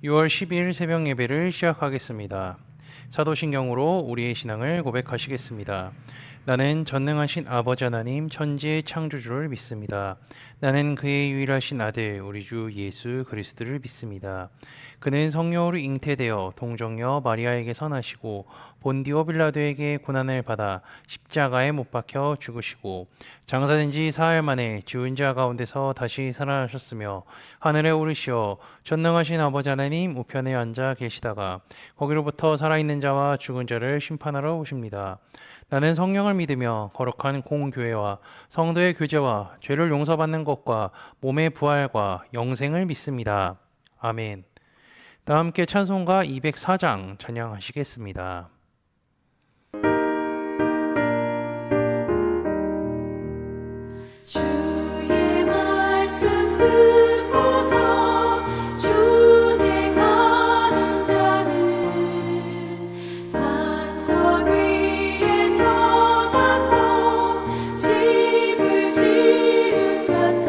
6월 12일 새벽 예배를 시작하겠습니다. 사도신경으로 우리의 신앙을 고백하시겠습니다. 나는 전능하신 아버지 하나님 천지의 창조주를 믿습니다. 나는 그의 유일하신 아들 우리 주 예수 그리스도를 믿습니다. 그는 성령으로 잉태되어 동정녀 마리아에게서 나시고 본디오 빌라도에게 고난을 받아 십자가에 못 박혀 죽으시고 장사된 지 사흘 만에 죽은 자 가운데서 다시 살아나셨으며 하늘에 오르시어 전능하신 아버지 하나님 우편에 앉아 계시다가 거기로부터 살아있는 자와 죽은 자를 심판하러 오십니다. 나는 성령을 믿으며 거룩한 공교회와 성도의 교제와 죄를 용서받는 것과 몸의 부활과 영생을 믿습니다. 아멘. 다 함께 찬송가 204장 찬양하시겠습니다. 주의 말씀 듣고서 주내 가는 자는 반석 위에 터닫고 집을 지은 같아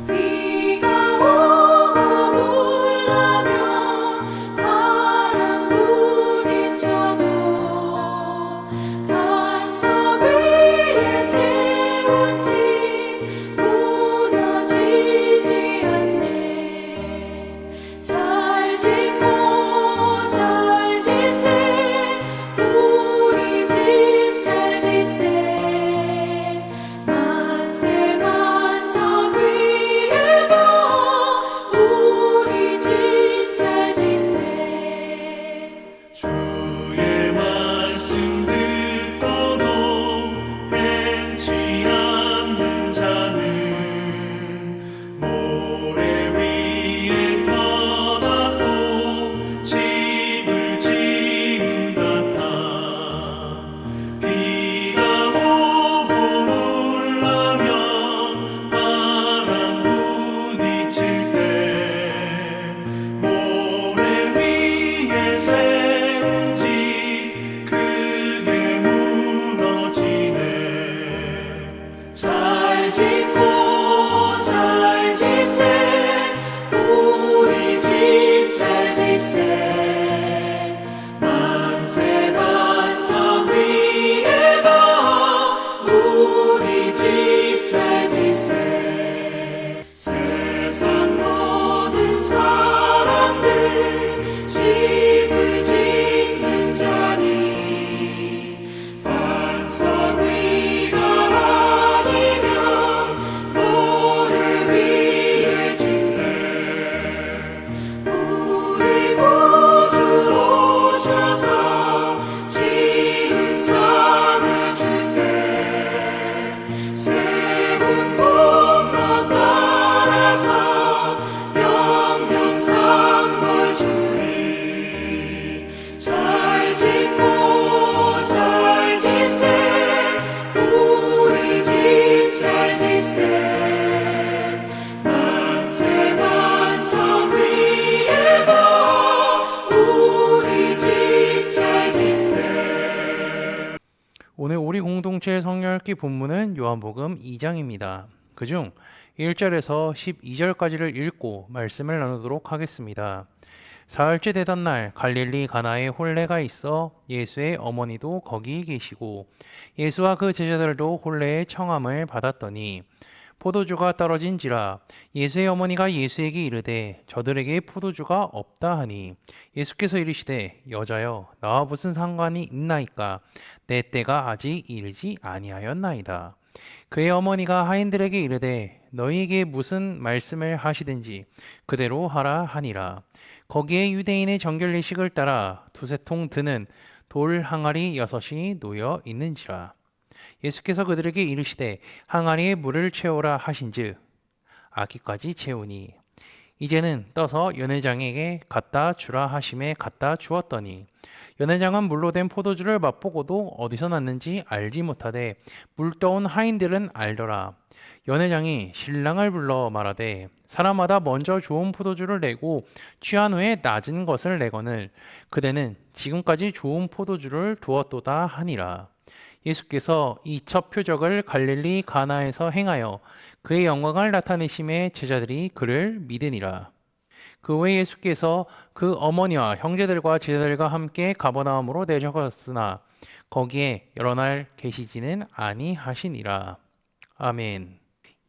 비가 오고 물나며 바람 부딪혀도 반석 위에 세운 집 무너지지 않네. 잘 짓고 잘 짓세 우리 집 잘 짓세 만세 반석 위에도 우리 집 잘 짓세. 주의 말씀 듣고도 행치 않는 자는 모래 위에 터닫고 집을 지은 같아 비가 오고 물나며 바람 부딪힐 때 모래 위에 세운 집 크게 무너지네. 잘 짓고 잘 짓세 우리 집 잘 짓세 만세 반석 위에도 우리 집 잘 짓세. 세상 모든 사람들 집을 짓는 자니 반석 위가 아니면 모래 위에 짓네. 우리 구주 오셔서 지은 상을 줄게. 세운 공로 따라서 영영상을 주리. 잘 짓고 잘 짓세 우리 집 잘 짓세 만세 반석 위에도 우리 집 잘 짓세. 오늘 우리 공동체 성령읽기 본문은 요한복음 2장입니다. 그중 1절에서 12절까지를 읽고 말씀을 나누도록 하겠습니다. 사흘째 되던 날 갈릴리 가나에 혼례가 있어 예수의 어머니도 거기 계시고 예수와 그 제자들도 혼례의 청함을 받았더니 포도주가 떨어진지라 예수의 어머니가 예수에게 이르되 저들에게 포도주가 없다 하니 예수께서 이르시되 여자여 나와 무슨 상관이 있나이까 내 때가 아직 이르지 아니하였나이다. 그의 어머니가 하인들에게 이르되 너희에게 무슨 말씀을 하시든지 그대로 하라 하니라. 거기에 유대인의 정결 예식을 따라 두세 통 드는 돌 항아리 6이 놓여 있는지라. 예수께서 그들에게 이르시되 항아리에 물을 채우라 하신즉 아기까지 채우니 이제는 떠서 연회장에게 갖다 주라 하심에 갖다 주었더니 연회장은 물로 된 포도주를 맛보고도 어디서 났는지 알지 못하되 물 떠온 하인들은 알더라. 연회장이 신랑을 불러 말하되 사람마다 먼저 좋은 포도주를 내고 취한 후에 낮은 것을 내거늘 그대는 지금까지 좋은 포도주를 두었도다 하니라. 예수께서 이 첫 표적을 갈릴리 가나에서 행하여 그의 영광을 나타내심에 제자들이 그를 믿으니라. 그 후에 예수께서 그 어머니와 형제들과 제자들과 함께 가버나움으로 내려가셨으나 거기에 여러 날 계시지는 아니하시니라. 아멘.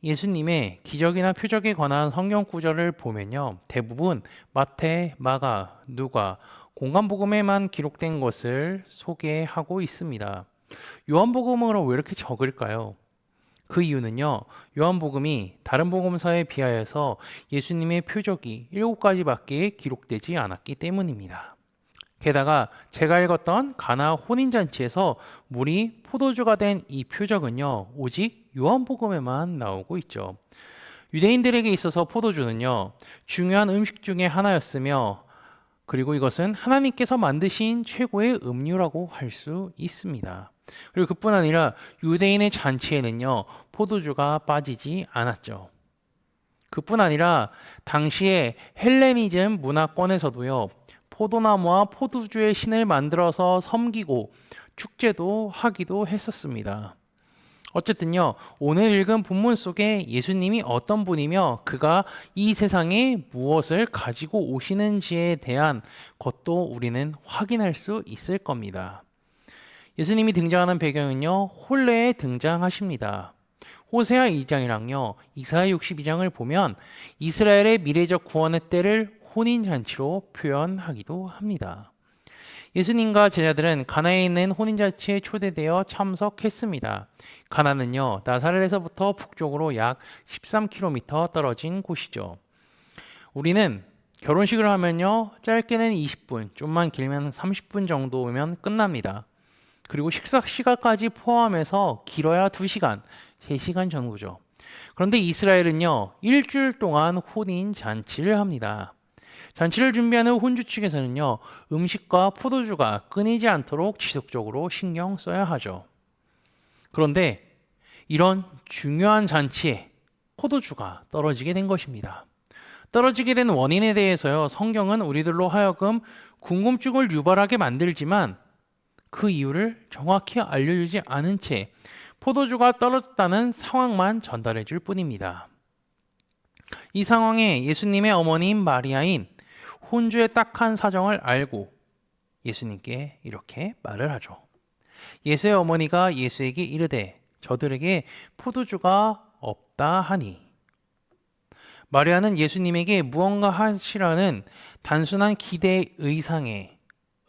예수님의 기적이나 표적에 관한 성경 구절을 보면요, 대부분 마태, 마가, 누가, 공간복음에만 기록된 것을 소개하고 있습니다. 요한복음으로 왜 이렇게 적을까요? 그 이유는요, 요한복음이 다른 복음서에 비하여서 예수님의 표적이 7가지밖에 기록되지 않았기 때문입니다. 게다가 제가 읽었던 가나 혼인잔치에서 물이 포도주가 된 이 표적은요, 오직 요한복음에만 나오고 있죠. 유대인들에게 있어서 포도주는요, 중요한 음식 중에 하나였으며, 그리고 이것은 하나님께서 만드신 최고의 음료라고 할 수 있습니다. 그리고 그뿐 아니라 유대인의 잔치에는요, 포도주가 빠지지 않았죠. 그뿐 아니라 당시에 헬레니즘 문화권에서도요, 포도나무와 포도주의 신을 만들어서 섬기고 축제도 하기도 했었습니다. 어쨌든요, 오늘 읽은 본문 속에 예수님이 어떤 분이며 그가 이 세상에 무엇을 가지고 오시는지에 대한 것도 우리는 확인할 수 있을 겁니다. 예수님이 등장하는 배경은요, 혼례에 등장하십니다. 호세아 2장이랑요, 이사야 62장을 보면 이스라엘의 미래적 구원의 때를 혼인잔치로 표현하기도 합니다. 예수님과 제자들은 가나에 있는 혼인잔치에 초대되어 참석했습니다. 가나는요, 나사렛에서부터 북쪽으로 약 13km 떨어진 곳이죠. 우리는 결혼식을 하면요, 짧게는 20분, 좀만 길면 30분 정도면 끝납니다. 그리고 식사 시간까지 포함해서 길어야 2시간, 3시간 정도죠. 그런데 이스라엘은요, 일주일 동안 혼인 잔치를 합니다. 잔치를 준비하는 혼주 측에서는요, 음식과 포도주가 끊이지 않도록 지속적으로 신경 써야 하죠. 그런데 이런 중요한 잔치에 포도주가 떨어지게 된 것입니다. 떨어지게 된 원인에 대해서요, 성경은 우리들로 하여금 궁금증을 유발하게 만들지만 그 이유를 정확히 알려주지 않은 채 포도주가 떨어졌다는 상황만 전달해 줄 뿐입니다. 이 상황에 예수님의 어머니인 마리아인 혼주의 딱한 사정을 알고 예수님께 이렇게 말을 하죠. 예수의 어머니가 예수에게 이르되 저들에게 포도주가 없다 하니. 마리아는 예수님에게 무언가 하시라는 단순한 기대 의상의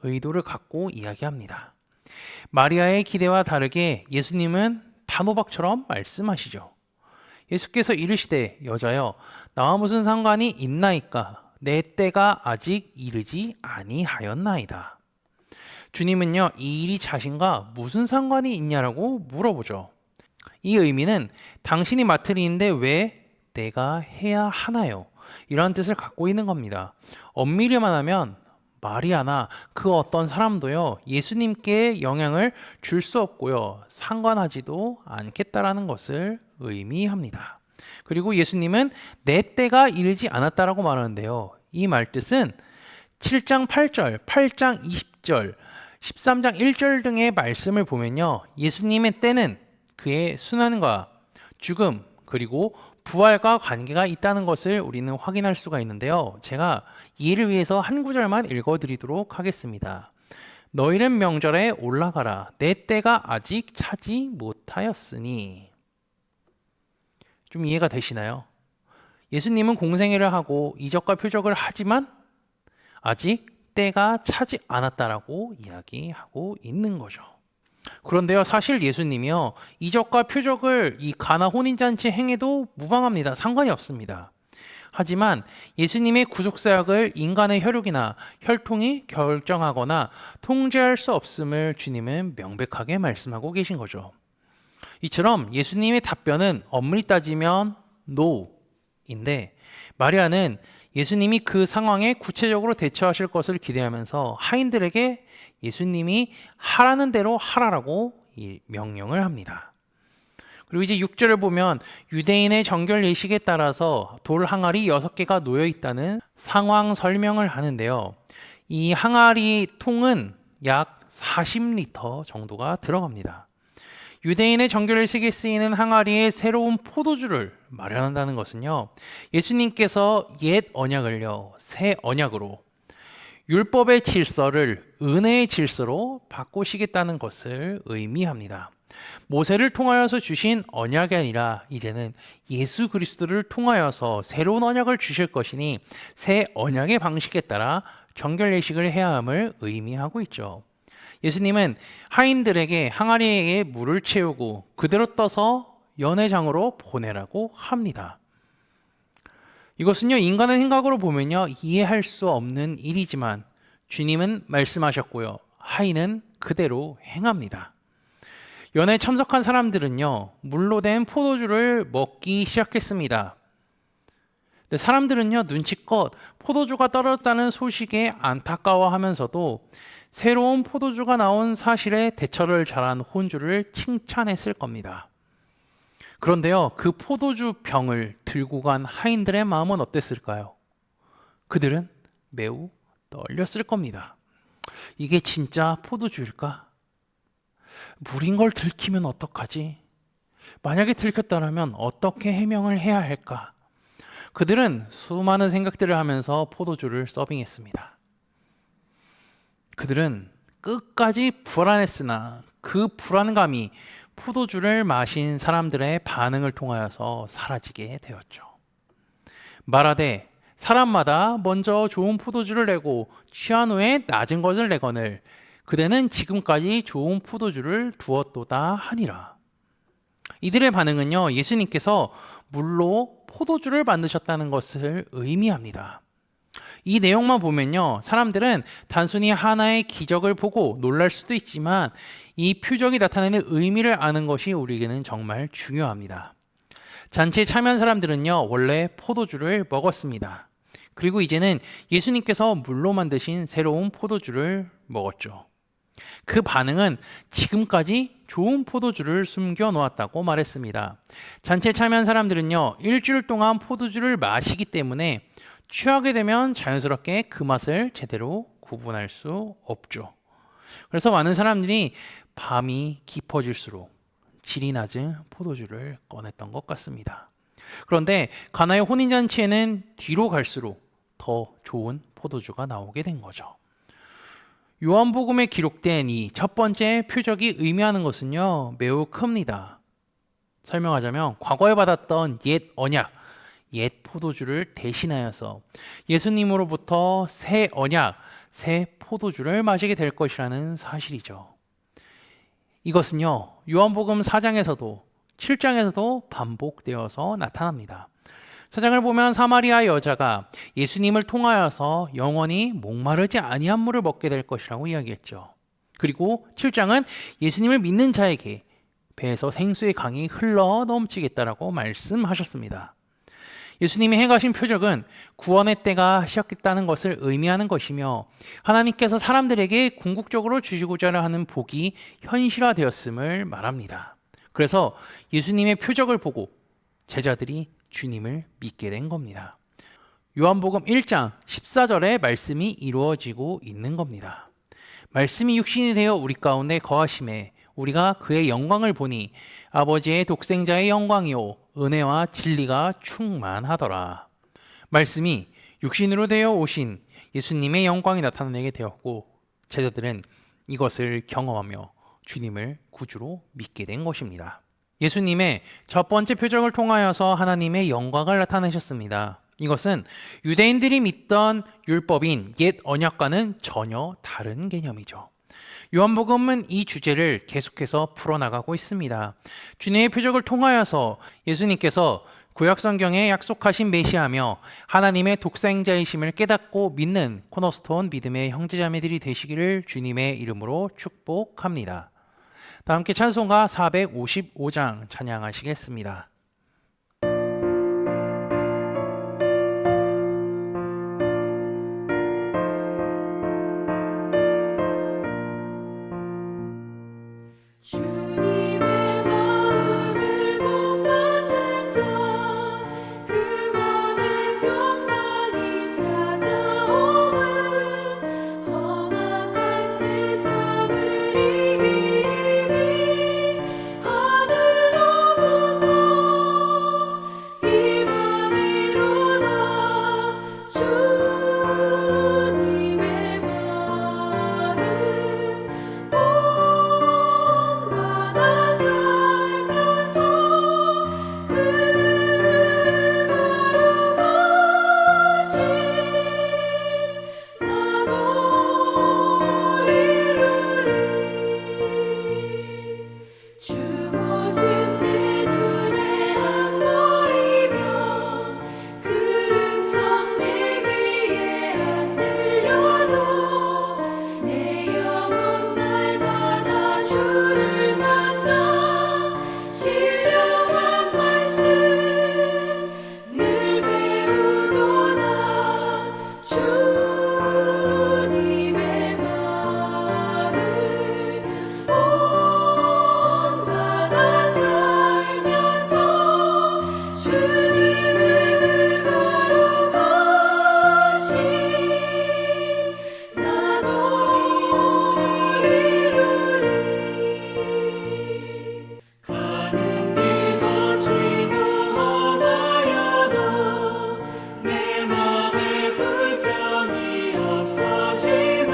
의도를 갖고 이야기합니다. 마리아의 기대와 다르게 예수님은 단호박처럼 말씀하시죠. 예수께서 이르시되 여자여 나와 무슨 상관이 있나이까 내 때가 아직 이르지 아니하였나이다. 주님은요, 이 일이 자신과 무슨 상관이 있냐라고 물어보죠. 이 의미는 당신이 맡을 일인데 왜 내가 해야 하나요? 이런 뜻을 갖고 있는 겁니다. 엄밀히 말하면 마리아나 그 어떤 사람도요, 예수님께 영향을 줄 수 없고요, 상관하지도 않겠다라는 것을 의미합니다. 그리고 예수님은 내 때가 이르지 않았다라고 말하는데요, 이 말뜻은 7장 8절, 8장 20절, 13장 1절 등의 말씀을 보면요, 예수님의 때는 그의 순환과 죽음 그리고 부활과 관계가 있다는 것을 우리는 확인할 수가 있는데요, 제가 이해를 위해서 한 구절만 읽어드리도록 하겠습니다. 너희는 명절에 올라가라 내 때가 아직 차지 못하였으니. 좀 이해가 되시나요? 예수님은 공생애를 하고 이적과 표적을 하지만 아직 때가 차지 않았다라고 이야기하고 있는 거죠. 그런데요, 사실 예수님이요, 이적과 표적을 이 가나 혼인잔치 행해도 무방합니다. 상관이 없습니다. 하지만 예수님의 구속사역을 인간의 혈육이나 혈통이 결정하거나 통제할 수 없음을 주님은 명백하게 말씀하고 계신 거죠. 이처럼 예수님의 답변은 엄밀히 따지면 NO인데 마리아는 예수님이 그 상황에 구체적으로 대처하실 것을 기대하면서 하인들에게 예수님이 하라는 대로 하라라고 명령을 합니다. 그리고 이제 6절을 보면 유대인의 정결 예식에 따라서 돌 항아리 6개가 놓여 있다는 상황 설명을 하는데요, 이 항아리 통은 약 40리터 정도가 들어갑니다. 유대인의 정결례식에 쓰이는 항아리에 새로운 포도주를 마련한다는 것은요, 예수님께서 옛 언약을요, 새 언약으로, 율법의 질서를 은혜의 질서로 바꾸시겠다는 것을 의미합니다. 모세를 통하여서 주신 언약이 아니라 이제는 예수 그리스도를 통하여서 새로운 언약을 주실 것이니 새 언약의 방식에 따라 정결례식을 해야 함을 의미하고 있죠. 예수님은 하인들에게 항아리에 물을 채우고 그대로 떠서 연회장으로 보내라고 합니다. 이것은요, 인간의 생각으로 보면요, 이해할 수 없는 일이지만 주님은 말씀하셨고요, 하인은 그대로 행합니다. 연회에 참석한 사람들은요, 물로 된 포도주를 먹기 시작했습니다. 근데 사람들은요, 눈치껏 포도주가 떨어졌다는 소식에 안타까워하면서도 새로운 포도주가 나온 사실에 대처를 잘한 혼주를 칭찬했을 겁니다. 그런데요, 그 포도주 병을 들고 간 하인들의 마음은 어땠을까요? 그들은 매우 떨렸을 겁니다. 이게 진짜 포도주일까? 물인 걸 들키면 어떡하지? 만약에 들켰다면 어떻게 해명을 해야 할까? 그들은 수많은 생각들을 하면서 포도주를 서빙했습니다. 그들은 끝까지 불안했으나 그 불안감이 포도주를 마신 사람들의 반응을 통하여서 사라지게 되었죠. 말하되 사람마다 먼저 좋은 포도주를 내고 취한 후에 낮은 것을 내거늘 그대는 지금까지 좋은 포도주를 두었도다 하니라. 이들의 반응은요, 예수님께서 물로 포도주를 만드셨다는 것을 의미합니다. 이 내용만 보면요, 사람들은 단순히 하나의 기적을 보고 놀랄 수도 있지만 이 표적이 나타내는 의미를 아는 것이 우리에게는 정말 중요합니다. 잔치에 참여한 사람들은요, 원래 포도주를 먹었습니다. 그리고 이제는 예수님께서 물로 만드신 새로운 포도주를 먹었죠. 그 반응은 지금까지 좋은 포도주를 숨겨 놓았다고 말했습니다. 잔치에 참여한 사람들은요, 일주일 동안 포도주를 마시기 때문에 취하게 되면 자연스럽게 그 맛을 제대로 구분할 수 없죠. 그래서 많은 사람들이 밤이 깊어질수록 질이 낮은 포도주를 꺼냈던 것 같습니다. 그런데 가나의 혼인잔치에는 뒤로 갈수록 더 좋은 포도주가 나오게 된 거죠. 요한복음에 기록된 이 첫 번째 표적이 의미하는 것은요, 매우 큽니다. 설명하자면 과거에 받았던 옛 언약, 옛 포도주를 대신하여서 예수님으로부터 새 언약, 새 포도주를 마시게 될 것이라는 사실이죠. 이것은요, 요한복음 4장에서도 7장에서도 반복되어서 나타납니다. 4장을 보면 사마리아 여자가 예수님을 통하여서 영원히 목마르지 아니한 물을 먹게 될 것이라고 이야기했죠. 그리고 7장은 예수님을 믿는 자에게 배에서 생수의 강이 흘러 넘치겠다라고 말씀하셨습니다. 예수님이 행하신 표적은 구원의 때가 시작했다는 것을 의미하는 것이며 하나님께서 사람들에게 궁극적으로 주시고자 하는 복이 현실화되었음을 말합니다. 그래서 예수님의 표적을 보고 제자들이 주님을 믿게 된 겁니다. 요한복음 1장 14절의 말씀이 이루어지고 있는 겁니다. 말씀이 육신이 되어 우리 가운데 거하심에 우리가 그의 영광을 보니 아버지의 독생자의 영광이요 은혜와 진리가 충만하더라. 말씀이 육신으로 되어 오신 예수님의 영광이 나타나게 되었고 제자들은 이것을 경험하며 주님을 구주로 믿게 된 것입니다. 예수님의 첫 번째 표적을 통하여서 하나님의 영광을 나타내셨습니다. 이것은 유대인들이 믿던 율법인 옛 언약과는 전혀 다른 개념이죠. 요한복음은 이 주제를 계속해서 풀어나가고 있습니다. 주님의 표적을 통하여서 예수님께서 구약성경에 약속하신 메시아며 하나님의 독생자이심을 깨닫고 믿는 코너스톤 믿음의 형제자매들이 되시기를 주님의 이름으로 축복합니다. 다 함께 찬송가 455장 찬양하시겠습니다. 주님의 마음을 못 받는 자 그 맘에 평강이 찾아오면 험악한 세상을 이기리니 주님의 마음 온마다 살면서 주님을 거룩하신 나도 이루리. 가는 길 거치고 험하여도 내 맘에 불평이 없어짐은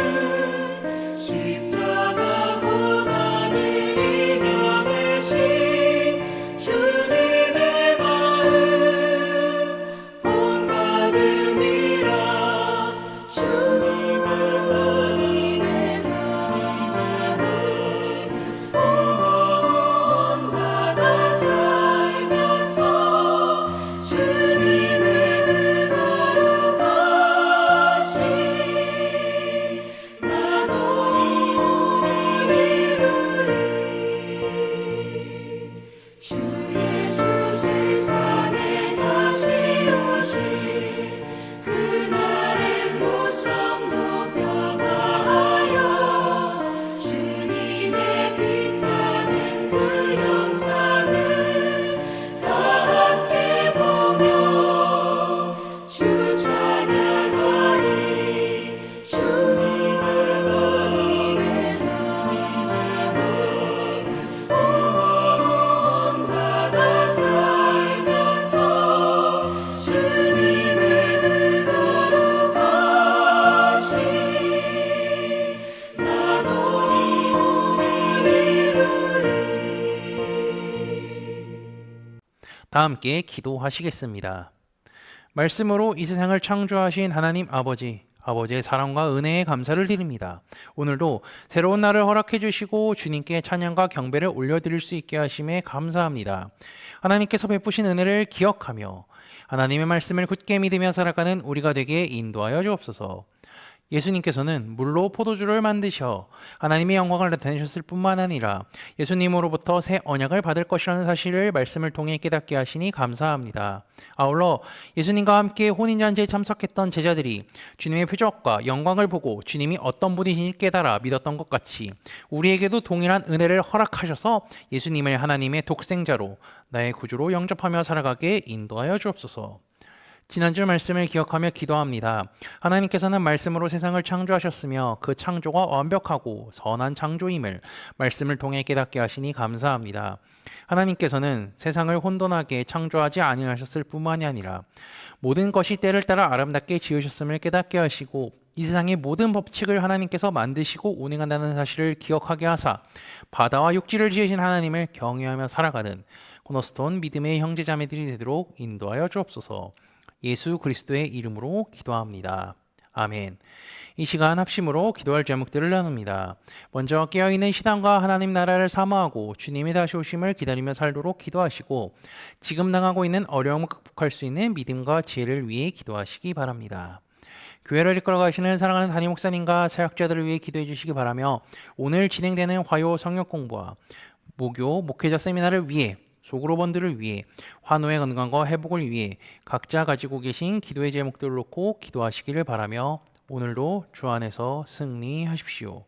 십자가 고난을 이겨내신 주님의 마음 본받음이라. 주님의 마음 온마다 살면서 주님을 거룩하신 나도 이루리. 주 예수 세상에 다시 오실 그날의 무성도 변화하여 주님의 빛나는 그 영상을 다 함께 보며 주 찬양하리. 주님을 온마다 살면서 주님을 거룩하신 나도 이루리. 다 함께 기도하시겠습니다. 말씀으로 이 세상을 창조하신 하나님 아버지, 아버지의 사랑과 은혜에 감사를 드립니다. 오늘도 새로운 날을 허락해 주시고 주님께 찬양과 경배를 올려드릴 수 있게 하심에 감사합니다. 하나님께서 베푸신 은혜를 기억하며 하나님의 말씀을 굳게 믿으며 살아가는 우리가 되게 인도하여 주옵소서. 예수님께서는 물로 포도주를 만드셔 하나님의 영광을 나타내셨을 뿐만 아니라 예수님으로부터 새 언약을 받을 것이라는 사실을 말씀을 통해 깨닫게 하시니 감사합니다. 아울러 예수님과 함께 혼인잔치에 참석했던 제자들이 주님의 표적과 영광을 보고 주님이 어떤 분이신지 깨달아 믿었던 것 같이 우리에게도 동일한 은혜를 허락하셔서 예수님을 하나님의 독생자로 나의 구주로 영접하며 살아가게 인도하여 주옵소서. 지난주 말씀을 기억하며 기도합니다. 하나님께서는 말씀으로 세상을 창조하셨으며 그 창조가 완벽하고 선한 창조임을 말씀을 통해 깨닫게 하시니 감사합니다. 하나님께서는 세상을 혼돈하게 창조하지 아니하셨을 뿐만이 아니라 모든 것이 때를 따라 아름답게 지으셨음을 깨닫게 하시고 이 세상의 모든 법칙을 하나님께서 만드시고 운행한다는 사실을 기억하게 하사 바다와 육지를 지으신 하나님을 경외하며 살아가는 코너스톤 믿음의 형제자매들이 되도록 인도하여 주옵소서. 예수 그리스도의 이름으로 기도합니다. 아멘. 이 시간 합심으로 기도할 제목들을 나눕니다. 먼저 깨어있는 신앙과 하나님 나라를 사모하고 주님의 다시 오심을 기다리며 살도록 기도하시고 지금 당하고 있는 어려움을 극복할 수 있는 믿음과 지혜를 위해 기도하시기 바랍니다. 교회를 이끌어 가시는 사랑하는 담임 목사님과 사역자들을 위해 기도해 주시기 바라며 오늘 진행되는 화요 성역 공부와 목요 목회자 세미나를 위해 소그룹원들을 위해 환우의 건강과 회복을 위해 각자 가지고 계신 기도의 제목들을 놓고 기도하시기를 바라며 오늘도 주 안에서 승리하십시오.